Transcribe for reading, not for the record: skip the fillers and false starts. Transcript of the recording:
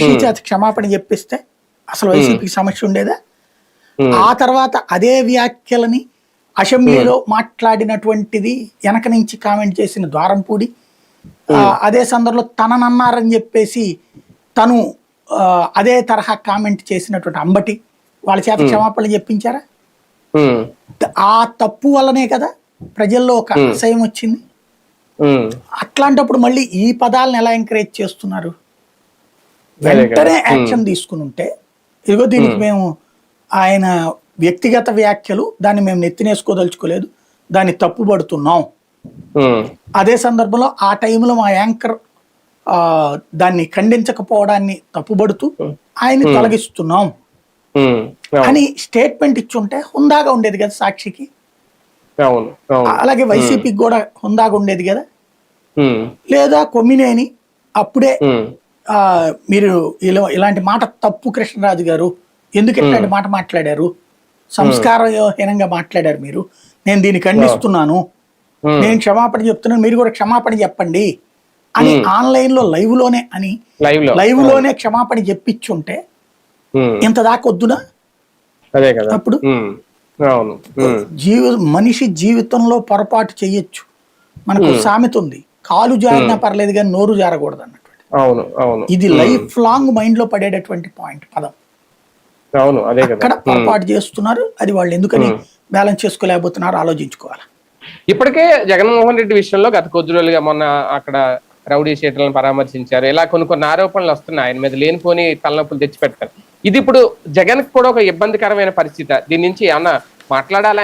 సాక్షి చేత క్షమాపణ చెప్పిస్తే అసలు వైసీపీకి సమస్య ఉండేదా? ఆ తర్వాత అదే వ్యాఖ్యలని అసెంబ్లీలో మాట్లాడినటువంటిది వెనక నుంచి కామెంట్ చేసిన ద్వారంపూడి, అదే సందర్భంలో తననన్నారని చెప్పేసి తను అదే తరహా కామెంట్ చేసినటువంటి అంబటి వాళ్ళ చేత క్షమాపణలు చెప్పించారా? ఆ తప్పు వల్లనే కదా ప్రజల్లో ఒక అసహ్యం వచ్చింది. అట్లాంటప్పుడు మళ్ళీ ఈ పదాలను ఎలా ఎంకరేజ్ చేస్తున్నారు? వెంటనే యాక్షన్ తీసుకుని ఉంటే, ఇదిగో దీనికి మేము ఆయన వ్యక్తిగత వ్యాఖ్యలు, దాన్ని మేము నెత్తినేసుకోదలుచుకోలేదు, దాన్ని తప్పుపడుతున్నాం. అదే సందర్భంలో ఆ టైంలో మా యాంకర్ దాన్ని ఖండించకపోవడాన్ని తప్పుపడుతూ ఆయన్ని తొలగిస్తున్నాం అని స్టేట్మెంట్ ఇచ్చుంటే హుందాగా ఉండేది కదా సాక్షికి. అలాగే వైసీపీకి కూడా హుందాగా ఉండేది కదా. లేదా కొమ్మినేని అప్పుడే మీరు ఇలాంటి మాట తప్పు, కృష్ణరాజు గారు ఎందుకు ఇట్లాంటి మాట మాట్లాడారు, సంస్కారహీనంగా మాట్లాడారు మీరు, నేను దీన్ని ఖండిస్తున్నాను, నేను క్షమాపణ చెప్తున్నాను, మీరు కూడా క్షమాపణ చెప్పండి అని ఆన్లైన్ లో లైవ్ లోనే క్షమాపణ చెప్పించుంటే ఇంత దాకా వద్దునా? అప్పుడు మనిషి జీవితంలో పొరపాటు చెయ్యొచ్చు. మనకు సామెత ఉంది, కాలు జారినా పర్లేదు కానీ నోరు జారకూడదు అన్నటువంటి. ఇది లైఫ్ లాంగ్ మైండ్ లో పడేటటువంటి పాయింట్ పదం. అక్కడ పొరపాటు చేస్తున్నారు, అది వాళ్ళు ఎందుకని బ్యాలెన్స్ చేసుకోలేకపోతున్నారు ఆలోచించుకోవాలి. ఇప్పటికే జగన్మోహన్ రెడ్డి విషయంలో గత కొద్ది రోజులుగా మొన్న అక్కడ రౌడీ షీటర్లను పరామర్శించారు, ఇలా కొన్ని ఆరోపణలు వస్తున్నాయి ఆయన మీద, లేనిపోని తలనొప్పులు తెచ్చిపెట్టారు. ఇది ఇప్పుడు జగన్ కూడా ఒక ఇబ్బందికరమైన పరిస్థితి. దీని నుంచి ఏమన్నా మాట్లాడాలి?